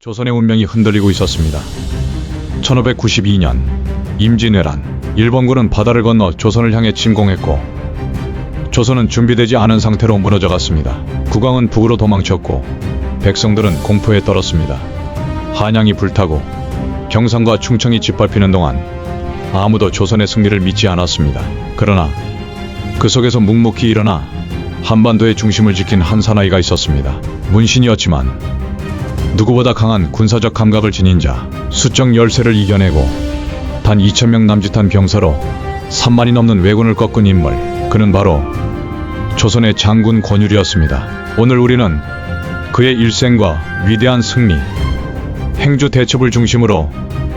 조선의 운명이 흔들리고 있었습니다. 1592년 임진왜란, 일본군은 바다를 건너 조선을 향해 침공했고 조선은 준비되지 않은 상태로 무너져갔습니다. 국왕은 북으로 도망쳤고 백성들은 공포에 떨었습니다. 한양이 불타고 경상과 충청이 짓밟히는 동안 아무도 조선의 승리를 믿지 않았습니다. 그러나 그 속에서 묵묵히 일어나 한반도의 중심을 지킨 한 사나이가 있었습니다. 문신이었지만 누구보다 강한 군사적 감각을 지닌 자, 수적 열세를 이겨내고 단 2,000명 남짓한 병사로 3만이 넘는 왜군을 꺾은 인물, 그는 바로 조선의 장군 권율이었습니다. 오늘 우리는 그의 일생과 위대한 승리, 행주 대첩을 중심으로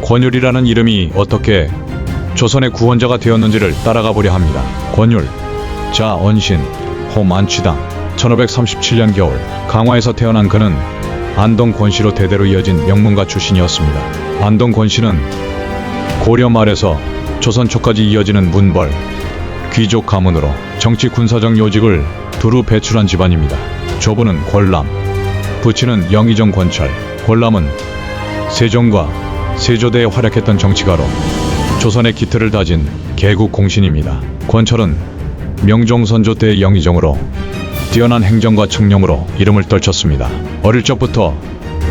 권율이라는 이름이 어떻게 조선의 구원자가 되었는지를 따라가 보려 합니다. 권율, 자 언신, 호 만취당. 1537년 겨울 강화에서 태어난 그는 안동 권씨로 대대로 이어진 명문가 출신이었습니다. 안동 권씨는 고려 말에서 조선 초까지 이어지는 문벌, 귀족 가문으로 정치 군사적 요직을 두루 배출한 집안입니다. 조부는 권람, 부친은 영의정 권철. 권람은 세종과 세조대에 활약했던 정치가로 조선의 기틀을 다진 개국 공신입니다. 권철은 명종선조 때의 영의정으로 뛰어난 행정과 청렴으로 이름을 떨쳤습니다. 어릴 적부터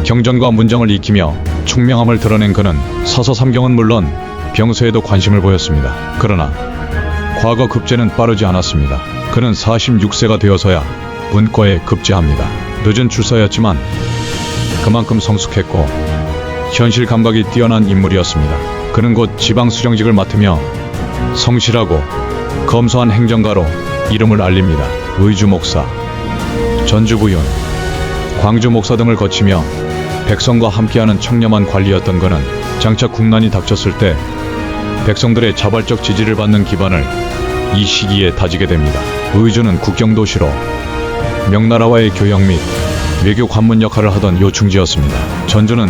경전과 문정을 익히며 총명함을 드러낸 그는 사서삼경은 물론 병서에도 관심을 보였습니다. 그러나 과거 급제는 빠르지 않았습니다. 그는 46세가 되어서야 문과에 급제합니다. 늦은 출사였지만 그만큼 성숙했고 현실 감각이 뛰어난 인물이었습니다. 그는 곧 지방 수령직을 맡으며 성실하고 검소한 행정가로 이름을 알립니다. 의주 목사, 전주 부윤, 광주 목사 등을 거치며 백성과 함께하는 청렴한 관리였던 그는 장차 국난이 닥쳤을 때 백성들의 자발적 지지를 받는 기반을 이 시기에 다지게 됩니다. 의주는 국경도시로 명나라와의 교역 및 외교 관문 역할을 하던 요충지였습니다. 전주는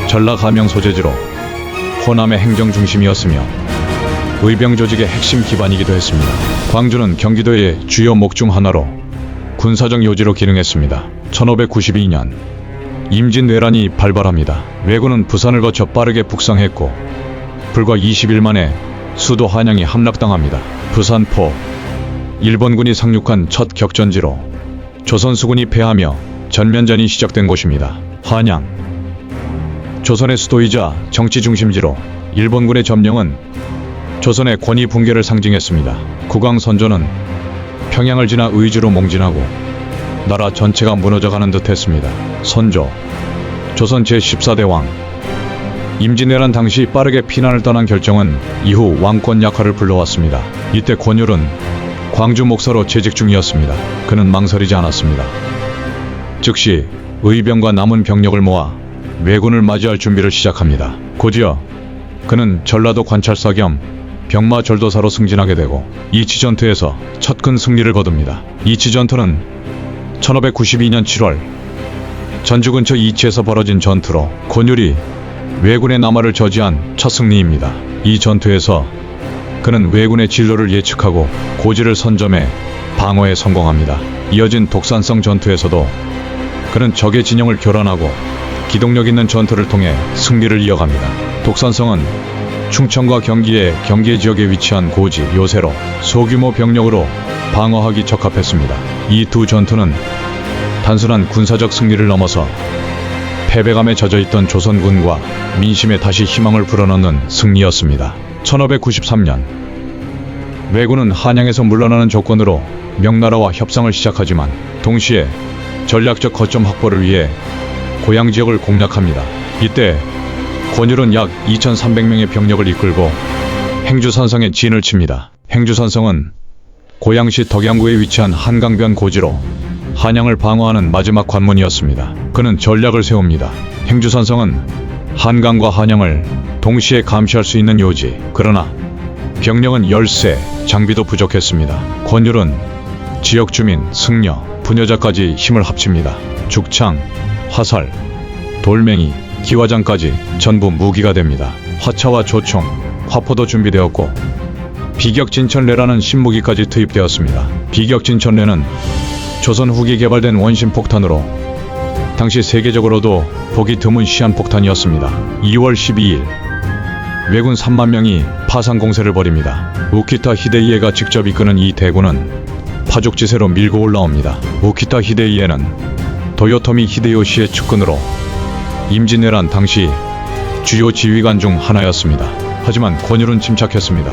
전라 가명 소재지로 호남의 행정 중심이었으며 의병 조직의 핵심 기반이기도 했습니다. 광주는 경기도의 주요 목 중 하나로 군사적 요지로 기능했습니다. 1592년 임진왜란이 발발합니다. 왜군은 부산을 거쳐 빠르게 북상했고 불과 20일 만에 수도 한양이 함락당합니다. 부산포, 일본군이 상륙한 첫 격전지로 조선 수군이 패하며 전면전이 시작된 곳입니다. 한양, 조선의 수도이자 정치 중심지로 일본군의 점령은 조선의 권위 붕괴를 상징했습니다. 국왕 선조는 평양을 지나 의주로 몽진하고 나라 전체가 무너져가는 듯 했습니다. 선조, 조선 제14대 왕. 임진왜란 당시 빠르게 피난을 떠난 결정은 이후 왕권 약화를 불러왔습니다. 이때 권율은 광주 목사로 재직 중이었습니다. 그는 망설이지 않았습니다. 즉시 의병과 남은 병력을 모아 왜군을 맞이할 준비를 시작합니다. 곧이어 그는 전라도 관찰사 겸 병마 절도사로 승진하게 되고 이치 전투에서 첫 큰 승리를 거둡니다. 이치 전투는 1592년 7월 전주 근처 이치에서 벌어진 전투로 권율이 왜군의 남하를 저지한 첫 승리입니다. 이 전투에서 그는 왜군의 진로를 예측하고 고지를 선점해 방어에 성공합니다. 이어진 독산성 전투에서도 그는 적의 진영을 교란하고 기동력 있는 전투를 통해 승리를 이어갑니다. 독산성은 충청과 경기의 경계 지역에 위치한 고지, 요새로 소규모 병력으로 방어하기 적합했습니다. 이 두 전투는 단순한 군사적 승리를 넘어서 패배감에 젖어있던 조선군과 민심에 다시 희망을 불어넣는 승리였습니다. 1593년 왜군은 한양에서 물러나는 조건으로 명나라와 협상을 시작하지만 동시에 전략적 거점 확보를 위해 고향 지역을 공략합니다. 이때 권율은 약 2,300명의 병력을 이끌고 행주산성에 진을 칩니다. 행주산성은 고양시 덕양구에 위치한 한강변 고지로 한양을 방어하는 마지막 관문이었습니다. 그는 전략을 세웁니다. 행주산성은 한강과 한양을 동시에 감시할 수 있는 요지. 그러나 병력은 열세, 장비도 부족했습니다. 권율은 지역 주민, 승려, 부녀자까지 힘을 합칩니다. 죽창, 화살, 돌멩이, 기와장까지 전부 무기가 됩니다. 화차와 조총, 화포도 준비되었고 비격진천례라는 신무기까지 투입되었습니다. 비격진천례는 조선 후기 개발된 원심 폭탄으로 당시 세계적으로도 보기 드문 시한폭탄이었습니다. 2월 12일 왜군 3만 명이 파상 공세를 벌입니다. 우키타 히데이에가 직접 이끄는 이 대군은 파죽지세로 밀고 올라옵니다. 우키타 히데이에는 도요토미 히데요시의 측근으로 임진왜란 당시 주요 지휘관 중 하나였습니다. 하지만 권율은 침착했습니다.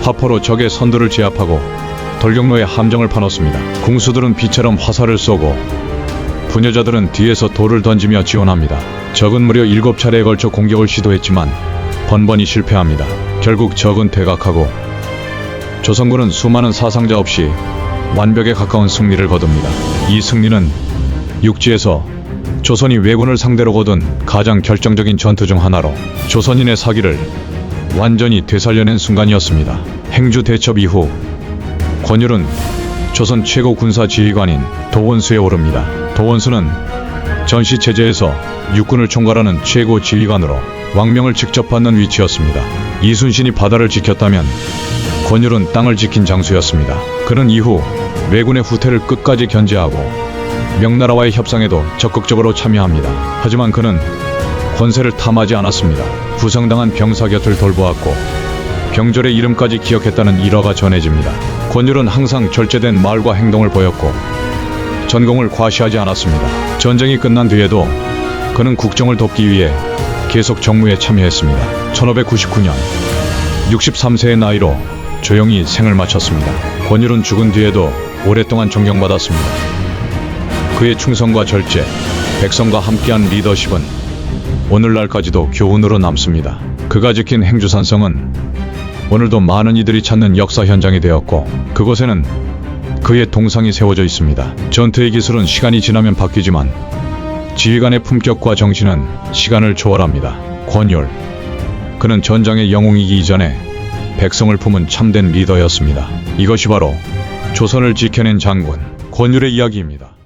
화포로 적의 선두를 제압하고 돌격로에 함정을 파놓습니다. 궁수들은 비처럼 화살을 쏘고 부녀자들은 뒤에서 돌을 던지며 지원합니다. 적은 무려 7차례에 걸쳐 공격을 시도했지만 번번이 실패합니다. 결국 적은 퇴각하고 조선군은 수많은 사상자 없이 완벽에 가까운 승리를 거둡니다. 이 승리는 육지에서 조선이 왜군을 상대로 거둔 가장 결정적인 전투 중 하나로 조선인의 사기를 완전히 되살려낸 순간이었습니다. 행주 대첩 이후 권율은 조선 최고 군사 지휘관인 도원수에 오릅니다. 도원수는 전시체제에서 육군을 총괄하는 최고 지휘관으로 왕명을 직접 받는 위치였습니다. 이순신이 바다를 지켰다면 권율은 땅을 지킨 장수였습니다. 그는 이후 왜군의 후퇴를 끝까지 견제하고 명나라와의 협상에도 적극적으로 참여합니다. 하지만 그는 권세를 탐하지 않았습니다. 부상당한 병사 곁을 돌보았고 병졸의 이름까지 기억했다는 일화가 전해집니다. 권율은 항상 절제된 말과 행동을 보였고 전공을 과시하지 않았습니다. 전쟁이 끝난 뒤에도 그는 국정을 돕기 위해 계속 정무에 참여했습니다. 1599년 63세의 나이로 조용히 생을 마쳤습니다. 권율은 죽은 뒤에도 오랫동안 존경받았습니다. 그의 충성과 절제, 백성과 함께한 리더십은 오늘날까지도 교훈으로 남습니다. 그가 지킨 행주산성은 오늘도 많은 이들이 찾는 역사 현장이 되었고 그곳에는 그의 동상이 세워져 있습니다. 전투의 기술은 시간이 지나면 바뀌지만 지휘관의 품격과 정신은 시간을 초월합니다. 권율, 그는 전장의 영웅이기 이전에 백성을 품은 참된 리더였습니다. 이것이 바로 조선을 지켜낸 장군 권율의 이야기입니다.